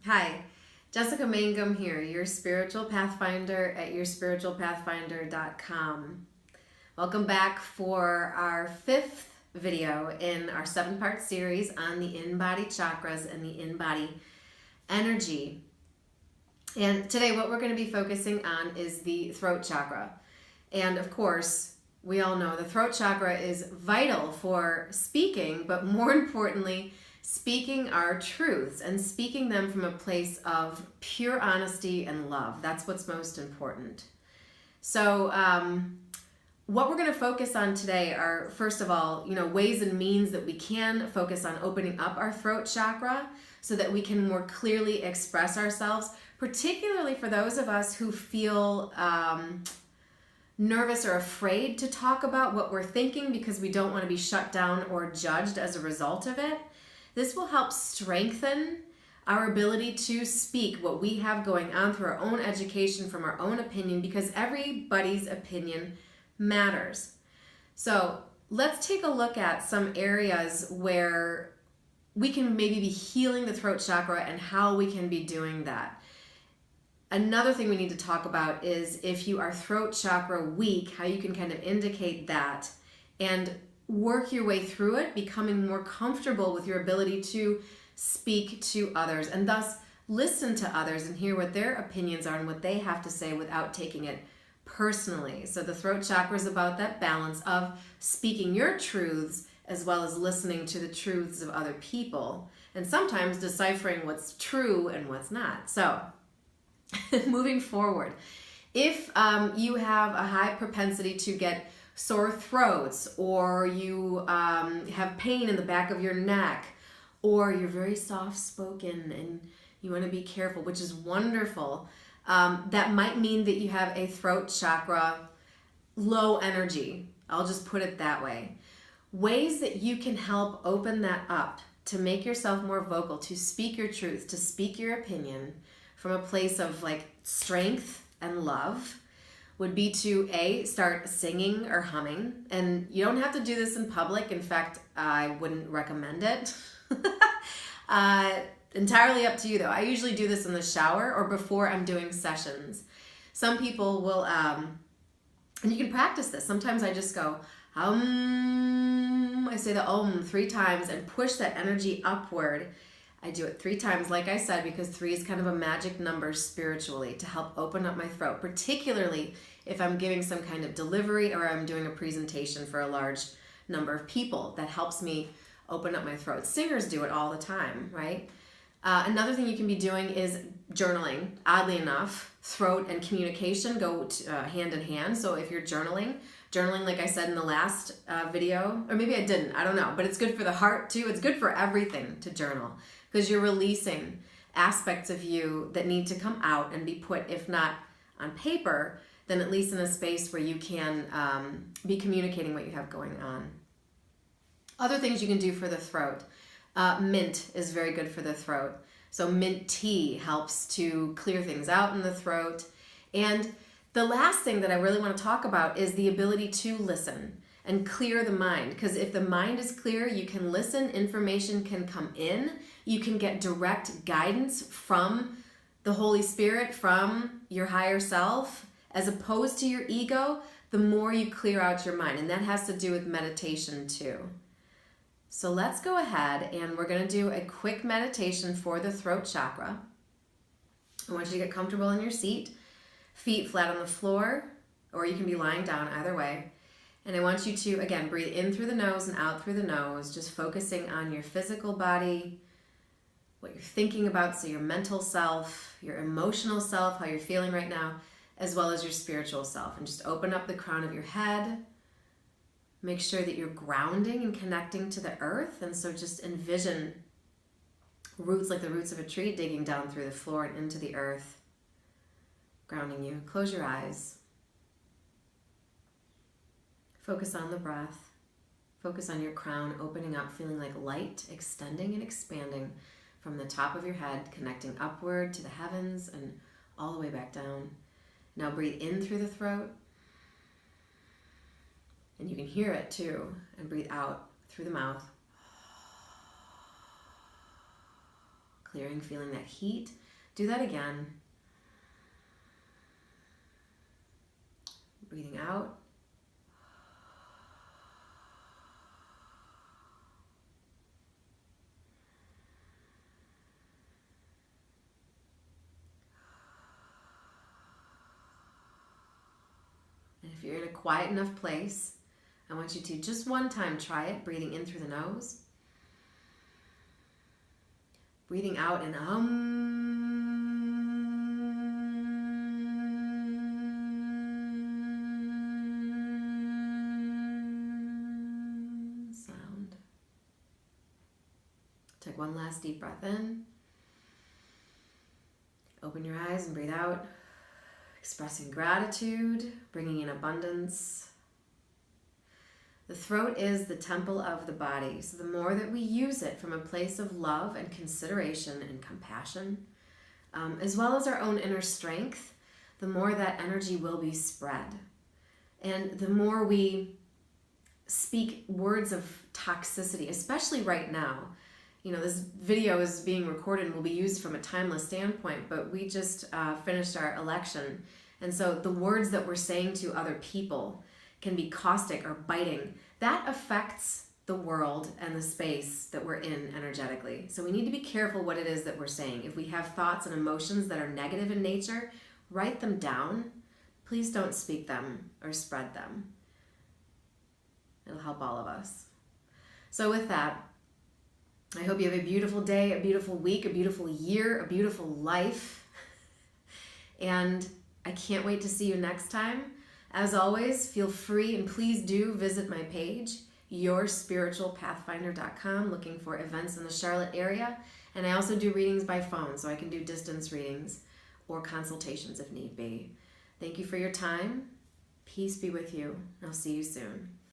Hi, Jessica Mangum here, your spiritual pathfinder at yourspiritualpathfinder.com. Welcome back for our 5th video in our 7-part series on the in-body chakras and the in-body energy. And today what we're going to be focusing on is the throat chakra. And of course, we all know the throat chakra is vital for speaking, but more importantly, speaking our truths and speaking them from a place of pure honesty and love. That's what's most important. So what we're going to focus on today are, first of all, ways and means that we can focus on opening up our throat chakra so that we can more clearly express ourselves, particularly for those of us who feel nervous or afraid to talk about what we're thinking because we don't want to be shut down or judged as a result of it. This will help strengthen our ability to speak what we have going on through our own education from our own opinion, because everybody's opinion matters. So let's take a look at some areas where we can maybe be healing the throat chakra and how we can be doing that. Another thing we need to talk about is if you are throat chakra weak, how you can kind of indicate that and work your way through it, becoming more comfortable with your ability to speak to others and thus listen to others and hear what their opinions are and what they have to say without taking it personally. So the throat chakra is about that balance of speaking your truths as well as listening to the truths of other people, and sometimes deciphering what's true and what's not. So moving forward, if you have a high propensity to get sore throats, or you have pain in the back of your neck, or you're very soft-spoken and you want to be careful, which is wonderful, that might mean that you have a throat chakra low energy. I'll just put it that way. Ways that you can help open that up to make yourself more vocal, to speak your truth, to speak your opinion from a place of strength and love would be to start singing or humming. And you don't have to do this in public. In fact, I wouldn't recommend it. Entirely up to you though. I usually do this in the shower or before I'm doing sessions. Some people will, and you can practice this. Sometimes I just go, I say the om 3 times and push that energy upward. I do it 3 times, like I said, because 3 is kind of a magic number spiritually to help open up my throat, particularly if I'm giving some kind of delivery or I'm doing a presentation for a large number of people. That helps me open up my throat. Singers do it all the time, right? Another thing you can be doing is journaling. Oddly enough, throat and communication go hand in hand. So if you're journaling, like I said in the last video, or maybe I didn't, I don't know, but it's good for the heart too. It's good for everything to journal, because you're releasing aspects of you that need to come out and be put, if not on paper, then at least in a space where you can be communicating what you have going on. Other things you can do for the throat. Mint is very good for the throat. So mint tea helps to clear things out in the throat. And the last thing that I really want to talk about is the ability to listen and clear the mind. Because if the mind is clear, you can listen, information can come in, you can get direct guidance from the Holy Spirit, from your higher self, as opposed to your ego, the more you clear out your mind. And that has to do with meditation too. So let's go ahead and we're going to do a quick meditation for the throat chakra. I want you to get comfortable in your seat, feet flat on the floor, or you can be lying down, either way. And I want you to, again, breathe in through the nose and out through the nose, just focusing on your physical body, what you're thinking about, so your mental self, your emotional self, how you're feeling right now, as well as your spiritual self. And just open up the crown of your head. Make sure that you're grounding and connecting to the earth. And so just envision roots like the roots of a tree digging down through the floor and into the earth, grounding you. Close your eyes. Focus on the breath. Focus on your crown opening up, feeling like light extending and expanding from the top of your head, connecting upward to the heavens and all the way back down. Now breathe in through the throat. And you can hear it too. And breathe out through the mouth. clearing, feeling that heat. Do that again. Breathing out. And if you're in a quiet enough place, I want you to just one time try it, breathing in through the nose. Breathing out and sound. Take one last deep breath in. Open your eyes and breathe out. Expressing gratitude, bringing in abundance. The throat is the temple of the body, so the more that we use it from a place of love and consideration and compassion, as well as our own inner strength, the more that energy will be spread. And the more we speak words of toxicity, especially right now. You know, this video is being recorded and will be used from a timeless standpoint, but we just finished our election. And so the words that we're saying to other people can be caustic or biting. That affects the world and the space that we're in energetically. So we need to be careful what it is that we're saying. If we have thoughts and emotions that are negative in nature, write them down. Please don't speak them or spread them. It'll help all of us. So with that, I hope you have a beautiful day, a beautiful week, a beautiful year, a beautiful life. And I can't wait to see you next time. As always, feel free and please do visit my page, yourspiritualpathfinder.com, looking for events in the Charlotte area. And I also do readings by phone, so I can do distance readings or consultations if need be. Thank you for your time. Peace be with you. I'll see you soon.